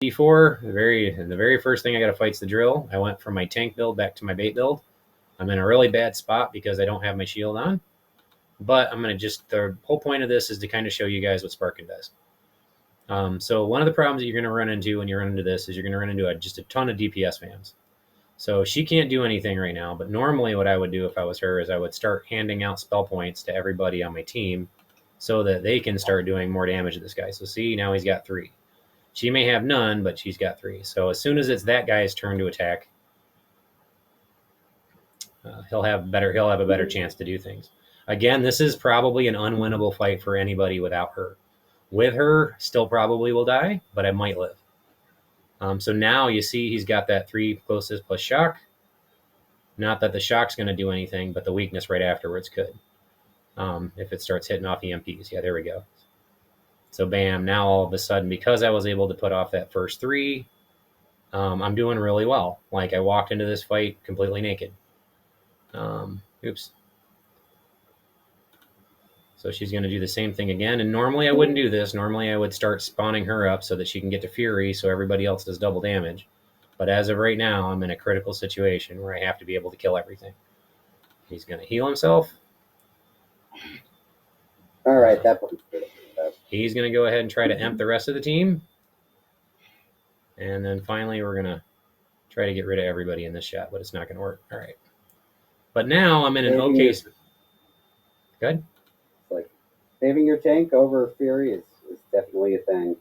before, the very first thing I got to fight's the drill. I went from my tank build back to my bait build. I'm in a really bad spot because I don't have my shield on. But I'm going to the whole point of this is to kind of show you guys what Sparkin does. So one of the problems that you're going to run into when you run into this is you're going to run into just a ton of DPS fans. So she can't do anything right now, but normally what I would do if I was her is I would start handing out spell points to everybody on my team so that they can start doing more damage to this guy. So see, now he's got 3. She may have none, but she's got 3. So as soon as it's that guy's turn to attack, he'll have a better chance to do things. Again, this is probably an unwinnable fight for anybody without her. With her, still probably will die, but I might live. So now you see he's got that 3 closest plus shock. Not that the shock's going to do anything, but the weakness right afterwards could. If it starts hitting off EMPs. Yeah, there we go. So bam, now all of a sudden, because I was able to put off that first 3, I'm doing really well. Like I walked into this fight completely naked. Oops. So she's going to do the same thing again. And normally I wouldn't do this. Normally I would start spawning her up so that she can get to Fury so everybody else does double damage. But as of right now, I'm in a critical situation where I have to be able to kill everything. He's going to heal himself. All right, that one's good. He's going to go ahead and try to emp the rest of the team. And then finally we're going to try to get rid of everybody in this shot, but it's not going to work. All right. But now I'm in an okay... Good? Like saving your tank over Fury is definitely a thing.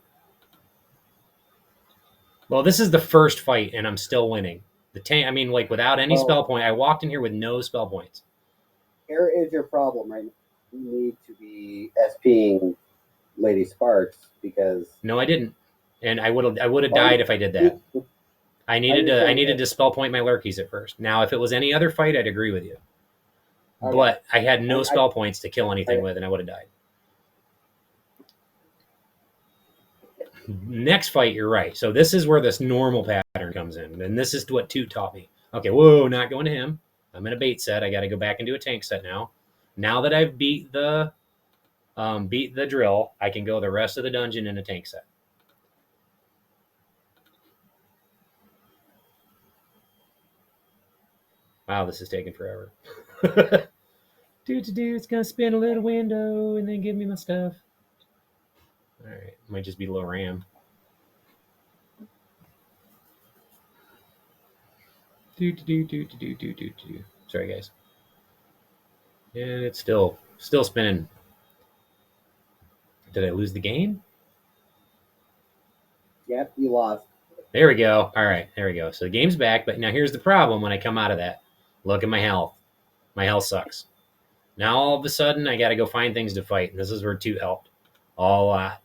Well, this is the first fight, and I'm still winning. The tank, I mean, like without any spell point. I walked in here with no spell points. Here is your problem, right? You need to be SPing Lady Sparks because no, I didn't, and I would have died if I did that. I needed to spell point my lurkies at first. Now, if it was any other fight, I'd agree with you. Okay. But I had no spell points to kill anything with, and I would have died. Next fight, you're right. So this is where this normal pattern comes in, and this is what Toot taught me. Okay, whoa, not going to him. I'm in a bait set. I got to go back into a tank set now. Now that I've beat the drill, I can go the rest of the dungeon in a tank set. Wow, this is taking forever. It's gonna spin a little window and then give me my stuff. All right, might just be low RAM. Sorry, guys. Yeah, it's still spinning. Did I lose the game? Yep, you lost. There we go. All right, there we go. So the game's back, but now here's the problem when I come out of that. Look at my health. My health sucks. Now all of a sudden I got to go find things to fight, and this is where Toot helped a lot.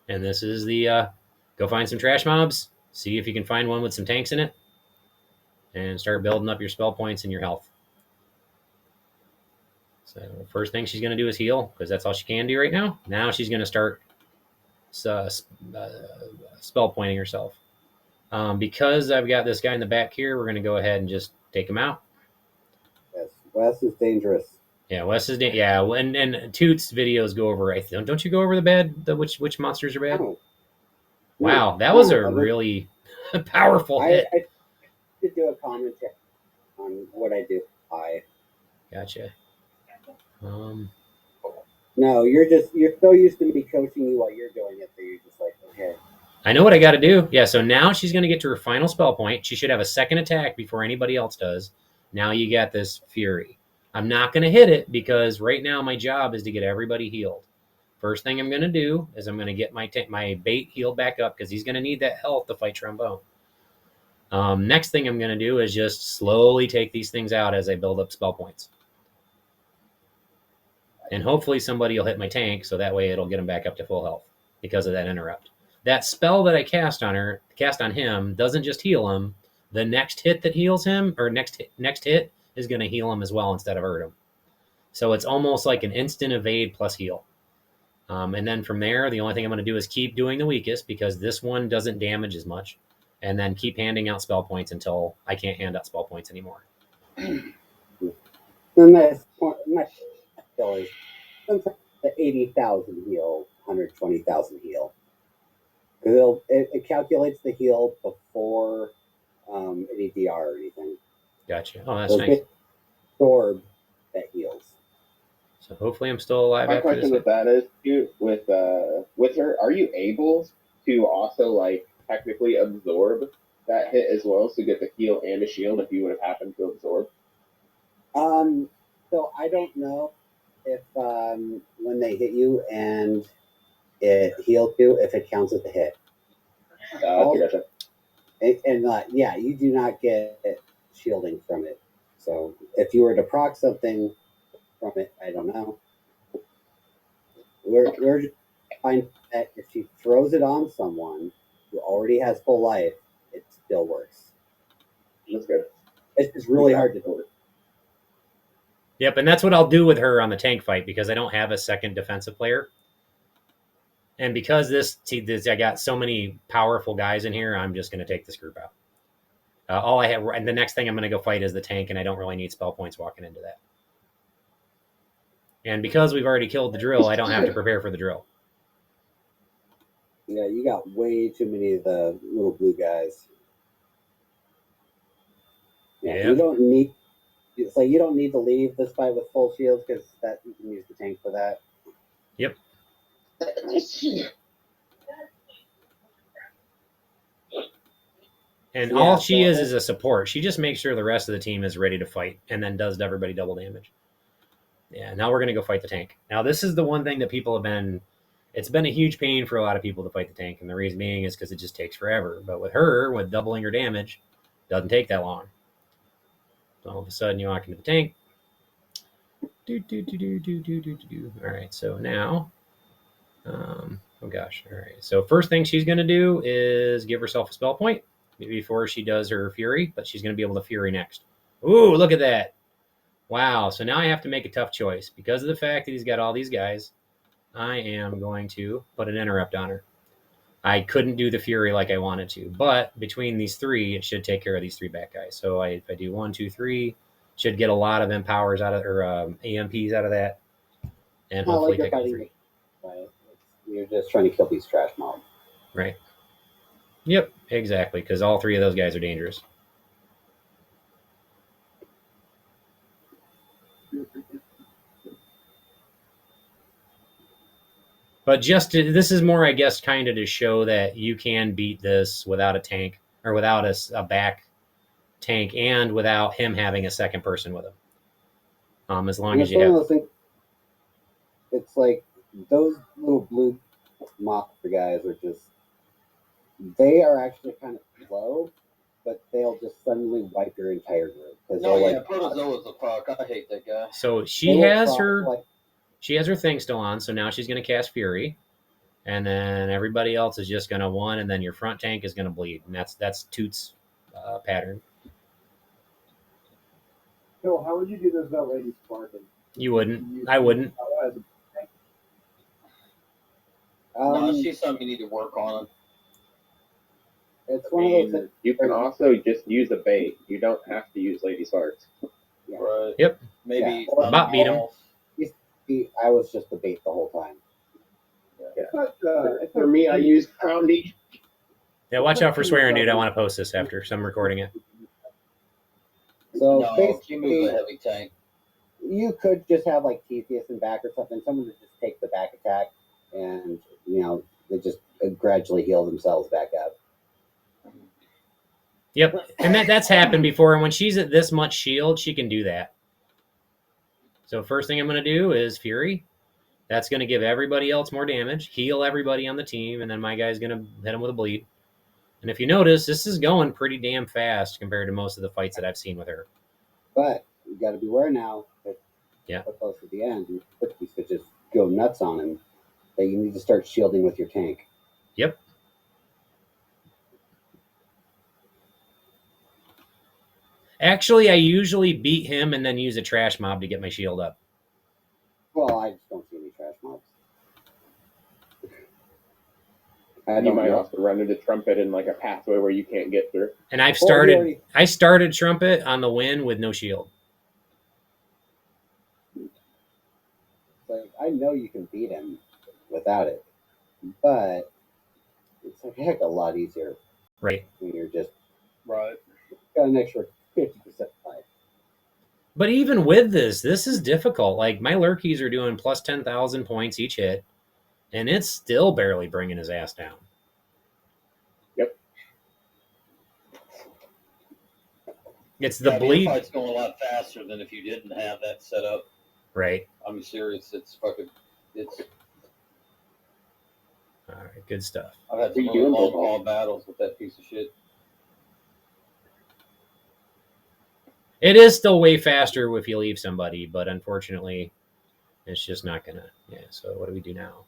And this is the go find some trash mobs, see if you can find one with some tanks in it, and start building up your spell points and your health. So first thing she's going to do is heal, because that's all she can do right now. Now she's going to start spell pointing herself. Because I've got this guy in the back here, we're going to go ahead and just take him out. Yes, Wes is dangerous. Yeah, Wes is yeah, and Toot's videos go over. Don't you go over which monsters are bad? Oh. Wow, that was a really powerful hit. I did do a comment on what I do. Gotcha. No, you're so used to me coaching you while you're doing it that you're just like, okay. I know what I got to do. Yeah, so now she's going to get to her final spell point. She should have a second attack before anybody else does. Now you got this Fury. I'm not going to hit it because right now my job is to get everybody healed. First thing I'm going to do is I'm going to get my bait healed back up because he's going to need that health to fight Trombone. Next thing I'm going to do is just slowly take these things out as I build up spell points. And hopefully somebody will hit my tank so that way it'll get him back up to full health because of that interrupt. That spell that I cast on him doesn't just heal him. The next hit that heals him, or next hit, is going to heal him as well instead of hurt him. So it's almost like an instant evade plus heal. And then from there, the only thing I'm going to do is keep doing the weakest because this one doesn't damage as much. And then keep handing out spell points until I can't hand out spell points anymore. The next point, my skill is the 80,000 heal, 120,000 heal. It calculates the heal before any DR or anything. Gotcha. Oh, that's So nice. it's absorb that heals. So hopefully I'm still alive My after this. question with that is, with her, are you able to also like technically absorb that hit as well, so get the heal and a shield if you would have happened to absorb? So I don't know if when they hit you and it heals you, if it counts as a hit. Gotcha. Yeah, you do not get shielding from it. So if you were to proc something from it, I don't know. We're just find that if she throws it on someone who already has full life, it still works. That's good. It's just really hard to do. Yep, and that's what I'll do with her on the tank fight because I don't have a second defensive player. And because I got so many powerful guys in here, I'm just going to take this group out. All I have, and the next thing I'm going to go fight is the tank, and I don't really need spell points walking into that. And because we've already killed the drill, I don't have to prepare for the drill. Yeah, you got way too many of the little blue guys. Yeah, Yep. you don't need. It's like you don't need to leave this fight with full shields because that you can use the tank for that. Yep. And Yeah, all she so is a support. She just makes sure the rest of the team is ready to fight and then does everybody double damage. Yeah, now we're going to go fight the tank. Now, this is the one thing that people have been... It's been a huge pain for a lot of people to fight the tank, and the reason being is because it just takes forever. But with her, with doubling her damage, it doesn't take that long. So all of a sudden, you walk into the tank. All right, so now... oh gosh, all right. So first thing she's going to do is give herself a spell point before she does her Fury, but she's going to be able to Fury next. Ooh, look at that. Wow, so now I have to make a tough choice. Because of the fact that he's got all these guys, I am going to put an interrupt on her. I couldn't do the Fury like I wanted to, but between these three, it should take care of these three back guys. So if I do 1, 2, 3, should get a lot of empowers out of, or AMPs out of that, and hopefully take out 3. Right? You're just trying to kill these trash mobs. Right. Yep, exactly, because all 3 of those guys are dangerous. But this is more, I guess, kind of to show that you can beat this without a tank or without a back tank and without him having a second person with him. As long as you have. It's like those little blue monster guys are just. They are actually kind of slow, but they'll just suddenly wipe your entire group. No, yeah, Protozoa's a fuck. I hate that guy. So she has her thing still on, so now she's going to cast Fury. And then everybody else is just going to 1, and then your front tank is going to bleed. And that's Toot's pattern. So how would you do this without Lady Sparkin? You wouldn't. I wouldn't. No, she's something you need to work on. It's one of those things. You can also just use a bait. You don't have to use Lady Sparks. Yeah. Right. Yep. Maybe Bot beat him. I was just the bait the whole time. Yeah. For me, I use Crown D. Yeah, watch out for swearing, dude. I want to post this after, so I'm recording it. So no, she moves a heavy tank. You could just have like Theseus in back or something. Someone to just take the back attack, and they just gradually heal themselves back up. Yep, and that's happened before. And when she's at this much shield, she can do that. So first thing I'm going to do is Fury. That's going to give everybody else more damage, heal everybody on the team, and then my guy's going to hit him with a bleed. And if you notice, this is going pretty damn fast compared to most of the fights that I've seen with her. But you got to beware now that close to the end, you quickly could just go nuts on him. That you need to start shielding with your tank. Yep. Actually, I usually beat him and then use a trash mob to get my shield up. Well, I just don't see any trash mobs. You might also run into Trumpet in like a pathway where you can't get through. And I started Trumpet on the win with no shield. Like, I know you can beat him without it, but it's a heck of a lot easier Right. when you're just Right. got an extra 50% life. But even with this is difficult. Like my lurkies are doing plus 10,000 points each hit, and it's still barely bringing his ass down. Yep. It's the Your bleed. fight's going a lot faster than if you didn't have that set up. Right. I'm serious. It's fucking. It's. All right. Good stuff. I've had some really long haul battles with that piece of shit. It is still way faster if you leave somebody, but unfortunately, it's just not gonna. Yeah. So what do we do now?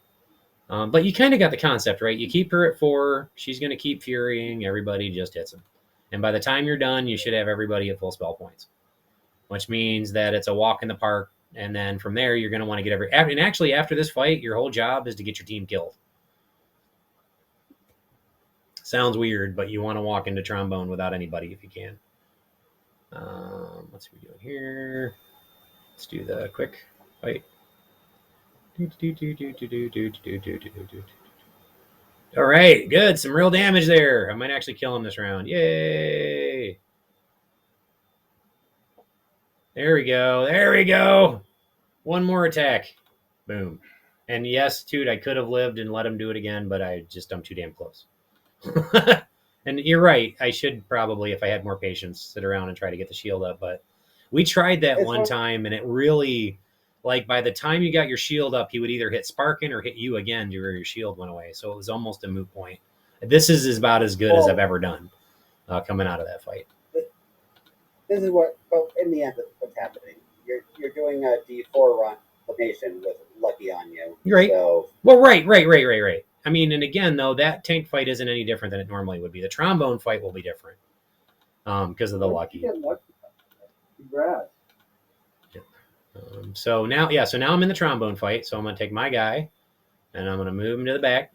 But you kind of got the concept, right? You keep her at 4. She's gonna keep furying. Everybody just hits him, and by the time you're done, you should have everybody at full spell points, which means that it's a walk in the park. And then from there, you're gonna want to get every. And actually, after this fight, your whole job is to get your team killed. Sounds weird, but you want to walk into Trombone without anybody if you can. What's we doing here? Let's do the quick fight. All right, good. Some real damage there. I might actually kill him this round. Yay! There we go. There we go. One more attack. Boom. And yes, dude, I could have lived and let him do it again, but I'm too damn close. And you're right. I should probably, if I had more patience, sit around and try to get the shield up. But we tried that one time, and it really, like, by the time you got your shield up, he would either hit Sparkin or hit you again to where your shield went away. So it was almost a moot point. This is about as good as I've ever done coming out of that fight. This is what, but in the end, what's happening. You're doing a D4 run location with Lucky on you. Right. So, well, right. I mean, and again, though, that tank fight isn't any different than it normally would be. The Trombone fight will be different because of the Lucky. Congrats. So now I'm in the Trombone fight. So I'm going to take my guy, and I'm going to move him to the back,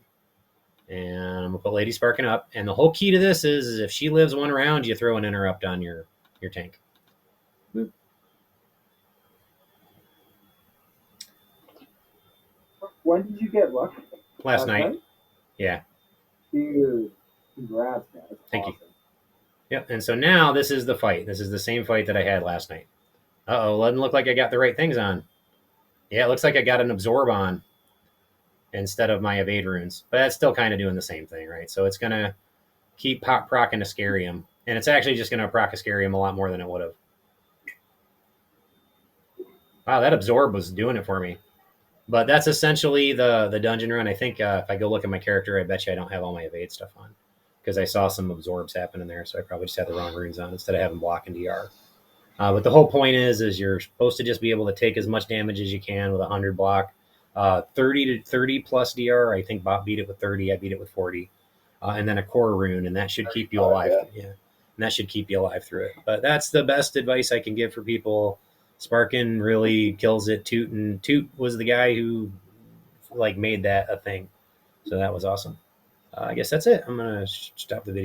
and I'm going to put Lady Sparkin up. And the whole key to this is if she lives one round, you throw an interrupt on your tank. When did you get lucky? Last night. Yeah. Dude, congrats, man. That's Thank awesome. you. Yep. And so now this is the fight. This is the same fight that I had last night. Doesn't look like I got the right things on. Yeah, it looks like I got an absorb on instead of my evade runes. But that's still kind of doing the same thing, right? So it's going to keep procking Ascarium. And it's actually just going to proc Ascarium a lot more than it would have. Wow, that absorb was doing it for me. But that's essentially the dungeon run. I think if I go look at my character, I bet you I don't have all my evade stuff on. Because I saw some absorbs happen in there, so I probably just had the wrong runes on instead of having block and DR. But the whole point is you're supposed to just be able to take as much damage as you can with 100 block. 30 plus DR. I think Bob beat it with 30. I beat it with 40. And then a core rune, and that should keep you alive. Yeah. And that should keep you alive through it. But that's the best advice I can give for people. Sparkin really kills it. Toot was the guy who made that a thing. So that was awesome. I guess that's it. I'm going to stop the video.